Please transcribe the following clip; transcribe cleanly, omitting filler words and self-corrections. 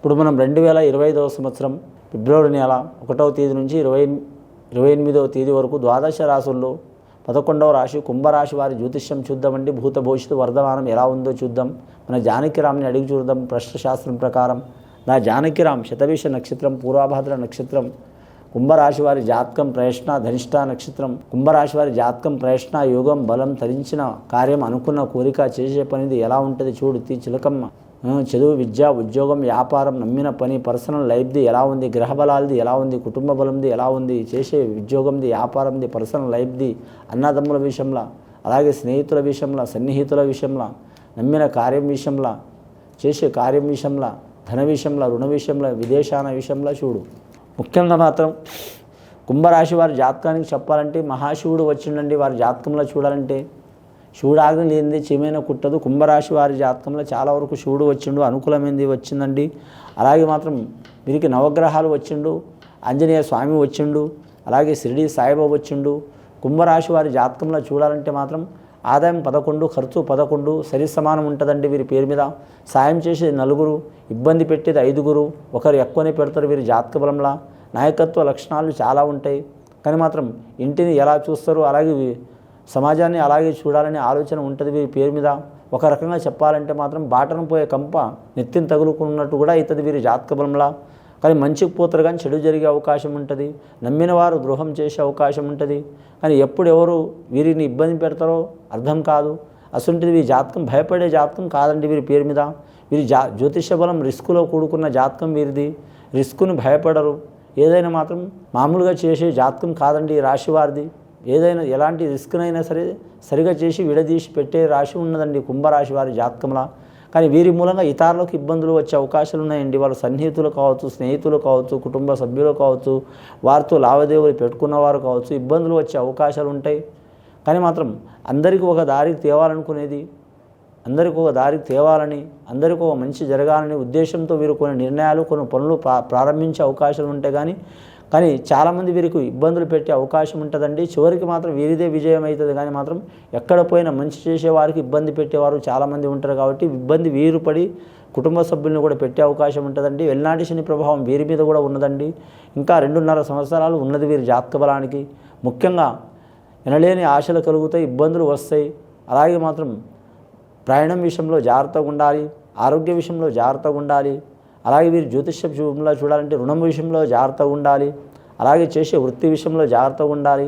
ఇప్పుడు మనం 2025వ సంవత్సరం ఫిబ్రవరి నెల 1వ తేదీ నుంచి 28వ తేదీ వరకు ద్వాదశ రాశుల్లో 11వ రాశి కుంభరాశి వారి జ్యోతిష్యం చూద్దామండి. భూత భవిష్యత్తు వర్ధమానం ఎలా ఉందో చూద్దాం. మన జానకిరామ్ని అడిగి చూద్దాం. ప్రశ్నశాస్త్రం ప్రకారం నా జానకిరామ్ శతభిష నక్షత్రం, పూర్వభాద్ర నక్షత్రం, కుంభరాశి వారి జాతకం ప్రయత్న ధనిష్ట నక్షత్రం, కుంభరాశి వారి జాతకం ప్రయత్న యోగం బలం తరించిన కార్యం అనుకున్న కోరిక చేసే పనిది ఎలా ఉంటుంది చూడు చిలకమ్మ. చదువు విద్య ఉద్యోగం వ్యాపారం నమ్మిన పని పర్సనల్ లైఫ్ది ఎలా ఉంది, గ్రహ బలాలది ఎలా ఉంది, కుటుంబ బలంది ఎలా ఉంది, చేసే ఉద్యోగంది వ్యాపారంది పర్సనల్ లైఫ్ది, అన్నదమ్ముల విషయంలో అలాగే స్నేహితుల విషయంలో సన్నిహితుల విషయంలో నమ్మిన కార్యం విషయంలో చేసే కార్యం విషయంలో ధన విషయంలో రుణ విషయంలో విదేశాన విషయంలో చూడు. ముఖ్యంగా మాత్రం కుంభరాశి వారి జాతకానికి చెప్పాలంటే మహాశివుడు వచ్చిండండి. వారి జాతకంలో చూడాలంటే శివుడాగ్ని లేనిది చీమైన కుట్టదు. కుంభరాశి వారి జాతకంలో చాలా వరకు శివుడు వచ్చిండు, అనుకూలమైనది వచ్చిందండి. అలాగే మాత్రం వీరికి నవగ్రహాలు వచ్చిండు, ఆంజనేయ స్వామి వచ్చిండు, అలాగే షిరిడి సాయిబాబా వచ్చిండు. కుంభరాశి వారి జాతకంలో చూడాలంటే మాత్రం ఆదాయం 11 ఖర్చు 11 సరి సమానం ఉంటుందండి. వీరి పేరు మీద సాయం చేసేది 4, ఇబ్బంది పెట్టేది 5, ఒకరు ఎక్కువనే పెడతారు. వీరి జాతక బలంలా నాయకత్వ లక్షణాలు చాలా ఉంటాయి. కానీ మాత్రం ఇంటిని ఎలా చూస్తారు అలాగే సమాజాన్ని అలాగే చూడాలనే ఆలోచన ఉంటుంది వీరి పేరు మీద. ఒక రకంగా చెప్పాలంటే మాత్రం బాటను పోయే కంప నెత్తిని తగులుకున్నట్టు కూడా అవుతుంది వీరి జాతక బలంలా. కానీ మంచికి పోతారు కానీ చెడు జరిగే అవకాశం ఉంటుంది. నమ్మిన వారు ద్రోహం చేసే అవకాశం ఉంటుంది. కానీ ఎప్పుడు ఎవరు వీరిని ఇబ్బంది పెడతారో అర్థం కాదు. అసలుంటిది వీరి జాతకం భయపడే జాతకం కాదండి వీరి పేరు మీద. వీరి జ్యోతిష బలం రిస్కులో కూడుకున్న జాతకం వీరిది. రిస్కుని భయపడరు. ఏదైనా మాత్రం మామూలుగా చేసే జాతకం కాదండి ఈ రాశి వారిది. ఏదైనా ఎలాంటి రిస్క్నైనా సరే సరిగా చేసి విడదీసి పెట్టే రాశి ఉన్నదండి కుంభరాశి వారి జాతకంలా. కానీ వీరి మూలంగా ఇతరులకు ఇబ్బందులు వచ్చే అవకాశాలు ఉన్నాయండి. వాళ్ళ సన్నిహితులు కావచ్చు, స్నేహితులు కావచ్చు, కుటుంబ సభ్యులు కావచ్చు, వారితో లావాదేవీలు పెట్టుకున్నవారు కావచ్చు, ఇబ్బందులు వచ్చే అవకాశాలు ఉంటాయి. కానీ మాత్రం అందరికీ ఒక దారికి తేవాలనుకునేది, అందరికీ ఒక దారికి తేవాలని, అందరికీ ఒక మంచి జరగాలని ఉద్దేశంతో వీరు కొన్ని నిర్ణయాలు కొన్ని పనులు ప్రారంభించే అవకాశాలు ఉంటాయి. కానీ చాలామంది వీరికి ఇబ్బందులు పెట్టే అవకాశం ఉంటుందండి. చివరికి మాత్రం వీరిదే విజయం అవుతుంది. కానీ మాత్రం ఎక్కడ పోయినా మంచి చేసేవారికి ఇబ్బంది పెట్టేవారు చాలామంది ఉంటారు. కాబట్టి ఇబ్బంది వీరు పడి కుటుంబ సభ్యులను కూడా పెట్టే అవకాశం ఉంటుందండి. వెల్నాటి శని ప్రభావం వీరి మీద కూడా ఉన్నదండి. ఇంకా 2.5 సంవత్సరాలు ఉన్నది వీరి జాతక బలానికి. ముఖ్యంగా వినలేని ఆశలు కలుగుతాయి, ఇబ్బందులు వస్తాయి. అలాగే మాత్రం ప్రయాణం విషయంలో జాగ్రత్తగా ఉండాలి, ఆరోగ్య విషయంలో జాగ్రత్తగా ఉండాలి. అలాగే వీరు జ్యోతిష్య విషయంలో చూడాలంటే రుణం విషయంలో జాగ్రత్తగా ఉండాలి. అలాగే చేసే వృత్తి విషయంలో జాగ్రత్తగా ఉండాలి.